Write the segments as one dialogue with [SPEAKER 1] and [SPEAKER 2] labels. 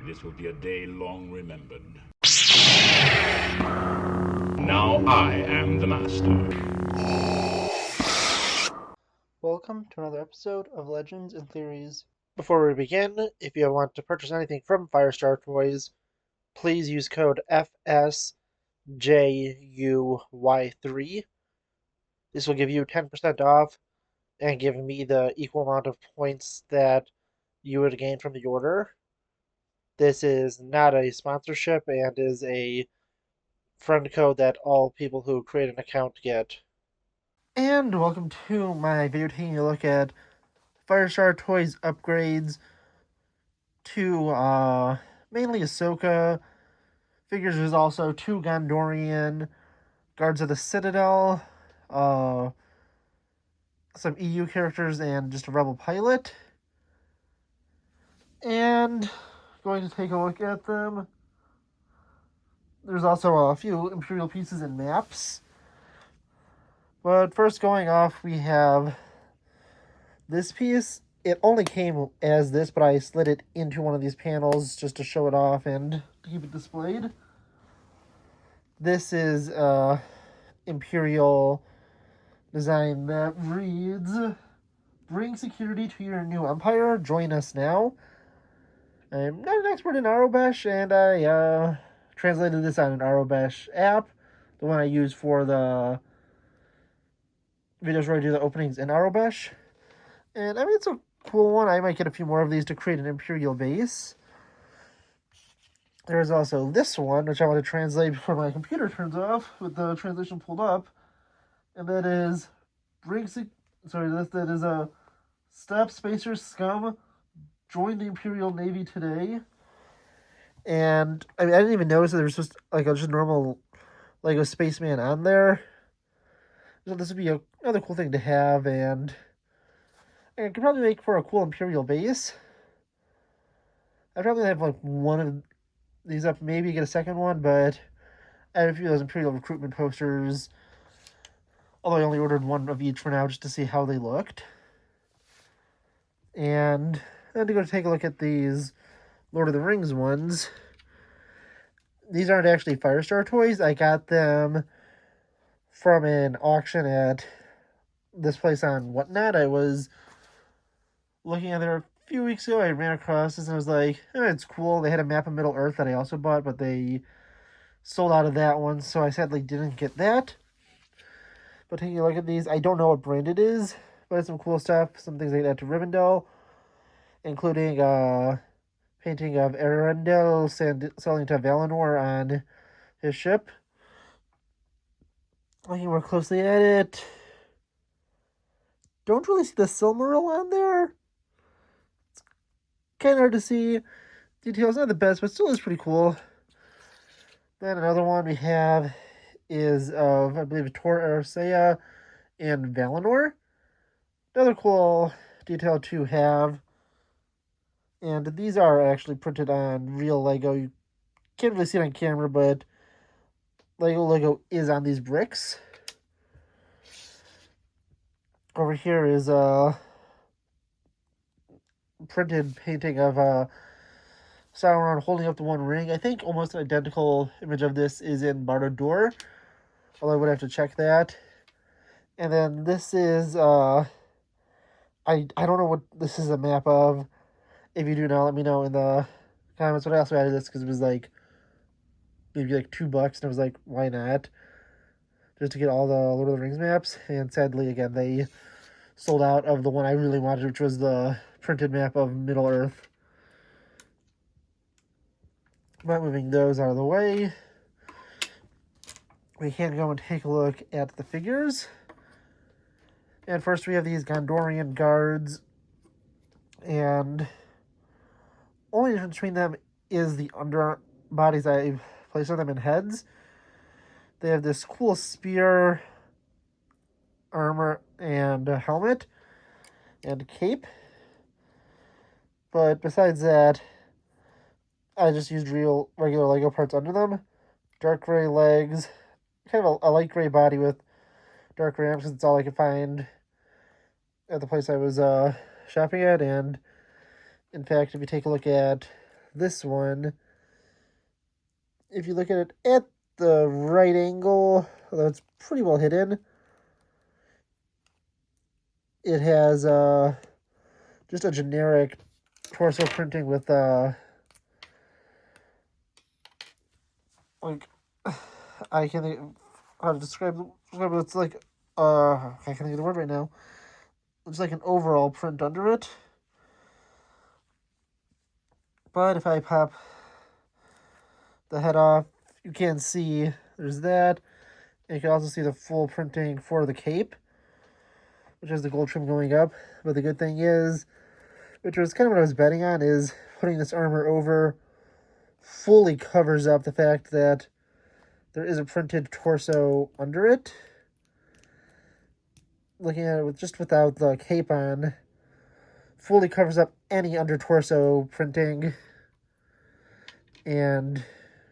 [SPEAKER 1] This will be a day long remembered. Now I am the master.
[SPEAKER 2] Welcome to another episode of Legends and Theories. Before we begin, if you want to purchase anything from Firestar Toys, please use code FSJUY3. This will give you 10% off and give me the equal amount of points that you would gain from the order. This is not a sponsorship and is a friend code that all people who create an account get. And welcome to my video taking a look at Firestar Toys upgrades to mainly Ahsoka. Figures there's also 2 Gondorian Guards of the Citadel, some EU characters, and just a Rebel pilot. And going to take a look at them. There's also a few Imperial pieces and maps. But first going off, we have this piece. It only came as this, but I slid it into one of these panels just to show it off and to keep it displayed. This is Imperial design that reads, "Bring security to your new empire. Join us now." I'm not an expert in Arabesh, and I translated this on an Arabesh app, the one I use for the videos where I do the openings in Arabesh. And I mean, it's a cool one. I might get a few more of these to create an Imperial base. There's also this one, which I want to translate before my computer turns off with the translation pulled up. And that is, that is a "Stop Spacer Scum, join the Imperial Navy today." And I mean, I didn't even notice that there was just like a just normal Lego spaceman on there. So this would be another cool thing to have, and I could probably make for a cool Imperial base. I'd probably have like one of these up, maybe get a second one, but I have a few of those Imperial recruitment posters. Although I only ordered one of each for now just to see how they looked. And then to go take a look at these Lord of the Rings ones. These aren't actually Firestar Toys. I got them from an auction at this place on Whatnot. I was looking at there a few weeks ago. I ran across this and I was like, oh, it's cool. They had a map of Middle Earth that I also bought, but they sold out of that one, so I sadly didn't get that. But taking a look at these, I don't know what brand it is, but it's some cool stuff. Some things like that to Rivendell, including painting of Arendelle selling to Valinor on his ship. Looking more closely at it, don't really see the Silmaril on there. It's kind of hard to see. Details not the best, but still is pretty cool. Then another one we have is of, I believe, Tor Eressëa and Valinor. Another cool detail to have. And these are actually printed on real Lego. You can't really see it on camera, but Lego is on these bricks. Over here is a printed painting of Sauron holding up the One Ring. I think almost an identical image of this is in Barad-dûr, although I would have to check that. And then this is I don't know what this is a map of. If you do know, let me know in the comments. But I also added this because it was like maybe like $2, and I was like, why not? Just to get all the Lord of the Rings maps. And sadly, again, they sold out of the one I really wanted, which was the printed map of Middle Earth. But moving those out of the way, we can go and take a look at the figures. And first we have these Gondorian guards, and only difference between them is the underbodies I placed on them in heads. They have this cool spear, armor, and helmet, and cape. But besides that, I just used regular Lego parts under them. Dark gray legs, kind of a light gray body with dark gray arms, because it's all I could find at the place I was shopping at. And in fact, if you take a look at this one, if you look at it at the right angle, although it's pretty well hidden, it has just a generic torso printing with like, I can't think how to describe it. It's like I can't think of the word right now. It's like an overall print under it. But if I pop the head off, you can see there's that. And you can also see the full printing for the cape, which has the gold trim going up. But the good thing is, which was kind of what I was betting on, is putting this armor over fully covers up the fact that there is a printed torso under it. Looking at it just without the cape on, fully covers up any under torso printing. And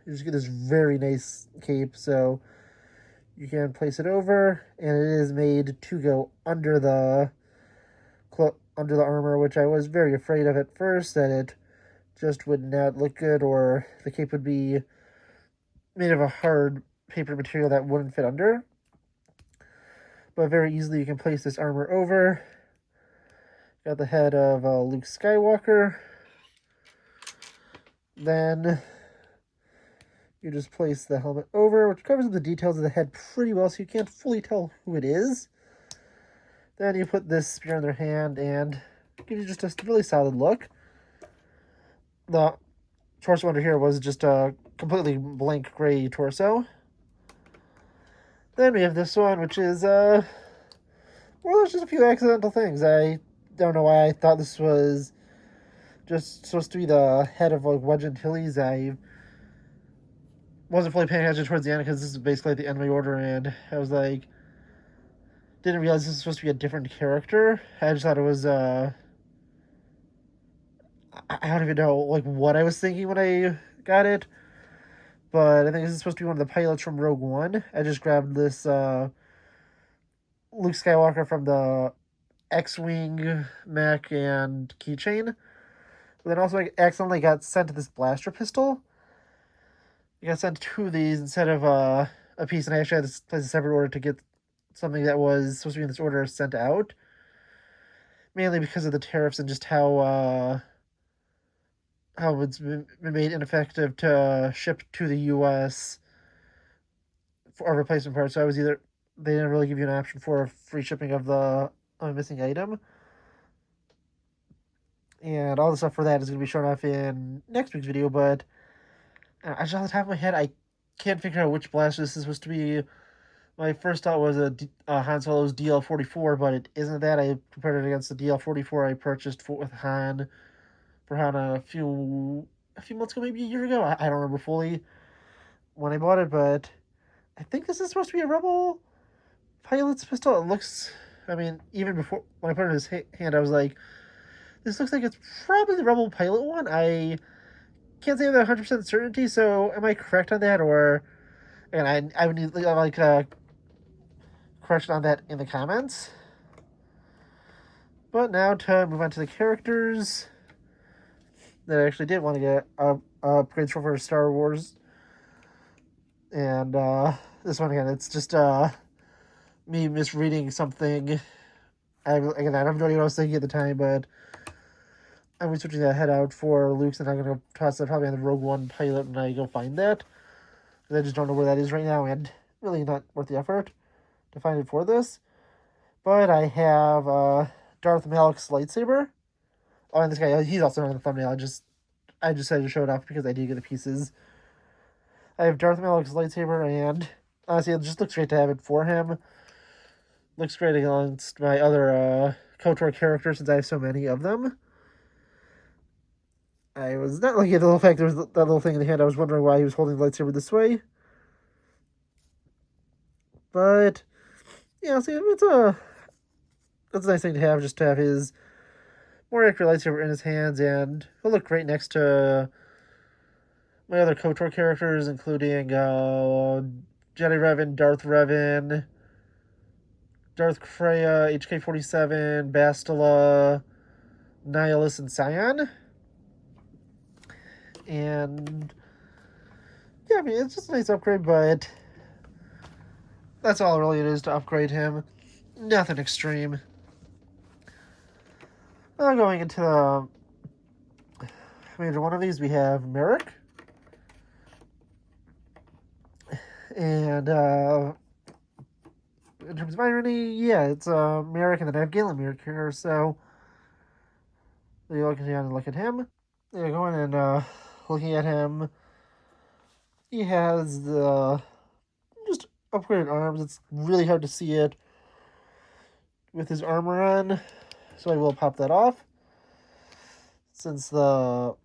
[SPEAKER 2] you just get this very nice cape. So you can place it over, and it is made to go under the armor, which I was very afraid of at first, that it just would not look good, or the cape would be made of a hard paper material that wouldn't fit under. But very easily you can place this armor over. Got the head of Luke Skywalker. Then you just place the helmet over, which covers the details of the head pretty well, so you can't fully tell who it is. Then you put this spear in their hand, and it gives you just a really solid look. The torso under here was just a completely blank gray torso. Then we have this one, which is, well, there's just a few accidental things. I don't know why I thought this was just supposed to be the head of, like, Wedge Antilles. I wasn't fully paying attention towards the end, because this is basically at the end of my order, and I was like, didn't realize this was supposed to be a different character. I just thought it was, I don't even know, like, what I was thinking when I got it. But I think this is supposed to be one of the pilots from Rogue One. I just grabbed this Luke Skywalker from the X-Wing mech and keychain. But then also I accidentally got sent this blaster pistol. I got sent 2 of these instead of a piece, and I actually had to place a separate order to get something that was supposed to be in this order sent out. Mainly because of the tariffs and just how it's been made ineffective to ship to the U.S. for a replacement part. So I was they didn't really give you an option for free shipping of the missing item. And all the stuff for that is going to be shown off in next week's video, but just off the top of my head, I can't figure out which blaster this is supposed to be. My first thought was a Han Solo's DL-44, but it isn't that. I compared it against the DL-44 I purchased with Han a few months ago, maybe a year ago. I don't remember fully when I bought it, but I think this is supposed to be a Rebel pilot's pistol. It looks, I mean, even before, when I put it in his hand, I was like, this looks like it's probably the Rebel pilot one. I can't say with 100% certainty, so am I correct on that? Or, again, I would need, like, correction on that in the comments. But now to move on to the characters that I actually did want to get upgrades for Star Wars. And this one, again, it's just me misreading something. I have no idea what I was thinking at the time, but I'm switching that head out for Luke's, and I'm going to toss that probably on the Rogue One pilot when I go find that. Because I just don't know where that is right now, and really not worth the effort to find it for this. But I have Darth Malak's lightsaber. Oh, and this guy, he's also on the thumbnail. I just decided to show it off because I did get the pieces. I have Darth Malak's lightsaber, and honestly, it just looks great to have it for him. Looks great against my other KOTOR characters, since I have so many of them. I was not looking at the little fact there was that little thing in the hand. I was wondering why he was holding the lightsaber this way. But yeah, see, it's a nice thing to have, just to have his more accurate lightsaber in his hands, and he'll look great next to my other KOTOR characters, including Jedi Revan, Darth Revan, Darth Kreia, HK-47, Bastila, Nihilus, and Scion. And yeah, I mean, it's just a nice upgrade, but that's all really it is to upgrade him. Nothing extreme. Now going into the major one of these, we have Merrick. And in terms of irony, yeah, it's Merrick, and then I have Galen Merrick here, so you're looking down and look at him. Yeah, going and looking at him, he has the just upgraded arms. It's really hard to see it with his armor on, so I will pop that off. Since the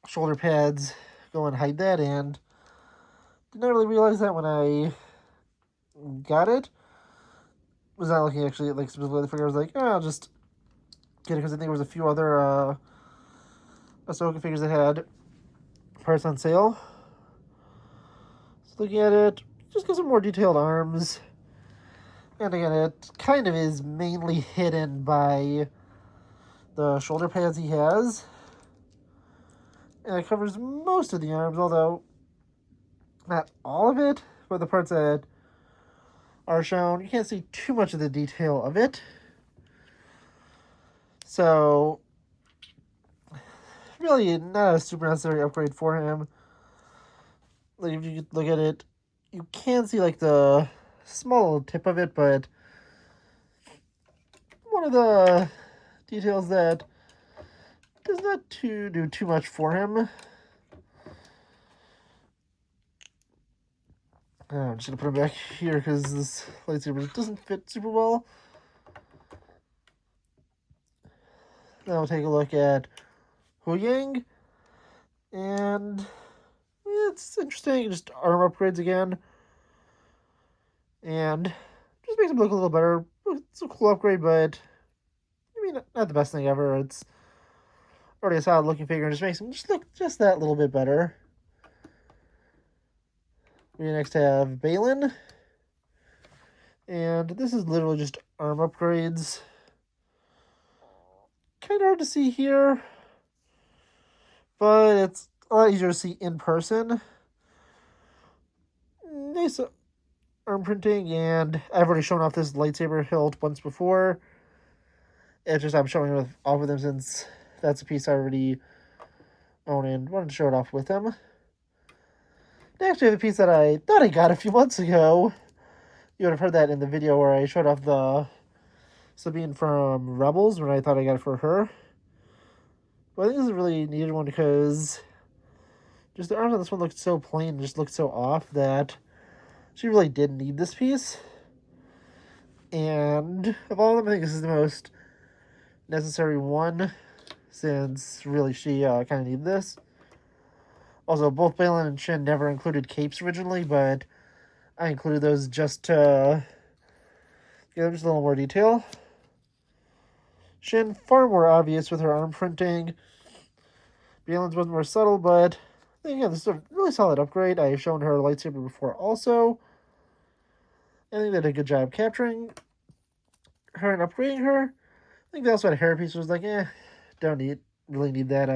[SPEAKER 2] shoulder pads go and hide that, and did not really realize that when I got it. Was not looking actually at like specifically the figure. I was like, oh, I'll just get it because I think there was a few other Ahsoka figures that had parts on sale. So looking at it, just got some more detailed arms. And again, it kind of is mainly hidden by the shoulder pads he has. And it covers most of the arms, although not all of it, but the parts that are shown, you can't see too much of the detail of it. So, really not a super necessary upgrade for him. Like, if you look at it, you can see like the small tip of it, but one of the details that does not do too much for him. I'm just going to put him back here because this lightsaber doesn't fit super well. Now we'll take a look at Hu Yang. And it's interesting, just arm upgrades again. And just makes him look a little better. It's a cool upgrade, but I mean, not the best thing ever. It's already a solid looking figure and just makes him just look just that little bit better. We next have Balin. And this is literally just arm upgrades. Kind of hard to see here, but it's a lot easier to see in person. Nice arm printing, and I've already shown off this lightsaber hilt once before. It's just I'm showing it off with him since that's a piece I already own and wanted to show it off with him. Next, we have a piece that I thought I got a few months ago. You would have heard that in the video where I showed off the Sabine from Rebels when I thought I got it for her. But I think this is a really needed one because just the arms on this one looked so plain and just looked so off that she really did need this piece. And of all of them, I think this is the most necessary one since really she kind of needed this. Also, both Balin and Shin never included capes originally, but I included those just to give them just a little more detail. Shin, far more obvious with her arm printing. Balin's was more subtle, but yeah, this is a really solid upgrade. I've shown her lightsaber before also. I think they did a good job capturing her and upgrading her. I think they also had a hair piece, which was like, don't really need that.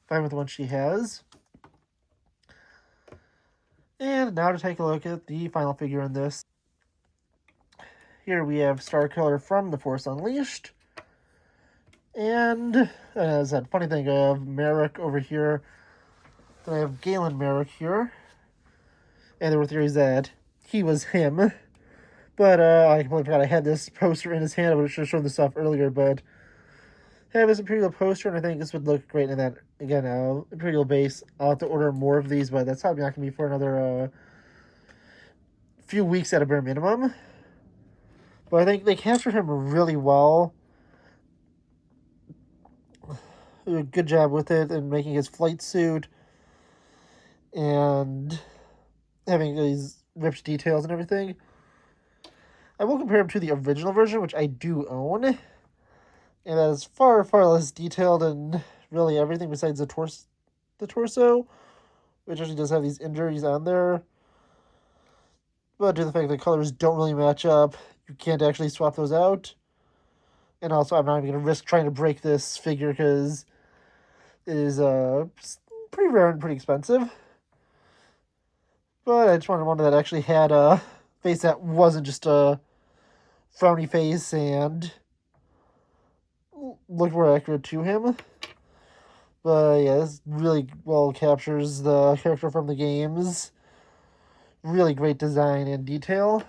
[SPEAKER 2] Fine with the one she has. And now to take a look at the final figure in this. Here we have Starkiller from The Force Unleashed. And as that funny thing of Merrick over here. Then I have Galen Merrick here. And there were theories that he was him. But I completely forgot I had this poster in his hand. I would have should have shown this off earlier, but I have this Imperial poster, and I think this would look great in that, again, Imperial base. I'll have to order more of these, but that's probably not going to be for another few weeks at a bare minimum. But I think they captured him really well. They did a good job with it and making his flight suit and having these ripped details and everything. I will compare him to the original version, which I do own. And that is far, far less detailed and really everything besides the torso, which actually does have these injuries on there. But due to the fact that colors don't really match up, you can't actually swap those out. And also, I'm not even going to risk trying to break this figure because it is pretty rare and pretty expensive. But I just wanted one that actually had a face that wasn't just a frowny face and looked more accurate to him. But yeah, this really well captures the character from the games. Really great design and detail.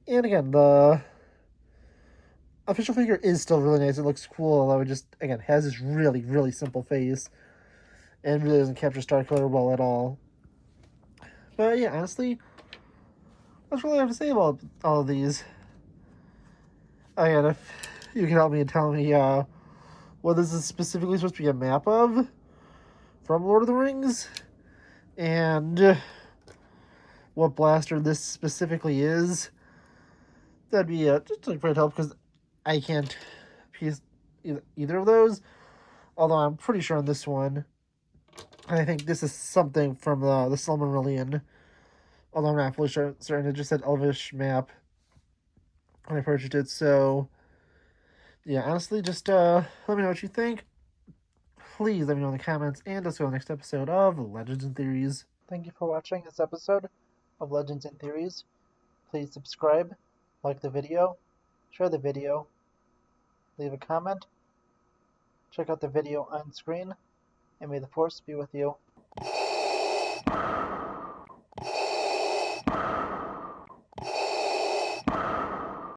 [SPEAKER 2] And again, the official figure is still really nice. It looks cool, although it just, again, has this really, really simple face. And really doesn't capture Starkiller well at all. But yeah, honestly, that's really I have to say about all of these. Again, if you can help me and tell me what this is specifically supposed to be a map of from Lord of the Rings, and what blaster this specifically is, that'd be just a great help, because I can't piece either of those. Although I'm pretty sure on this one, I think this is something from the Silmarillion. Although I'm not fully certain. It just said Elvish map when I purchased it. So yeah, honestly, just let me know what you think. Please let me know in the comments, and let's go to the next episode of Legends and Theories. Thank you for watching this episode of Legends and Theories. Please subscribe, like the video, share the video, leave a comment, check out the video on screen, and may the Force be with you.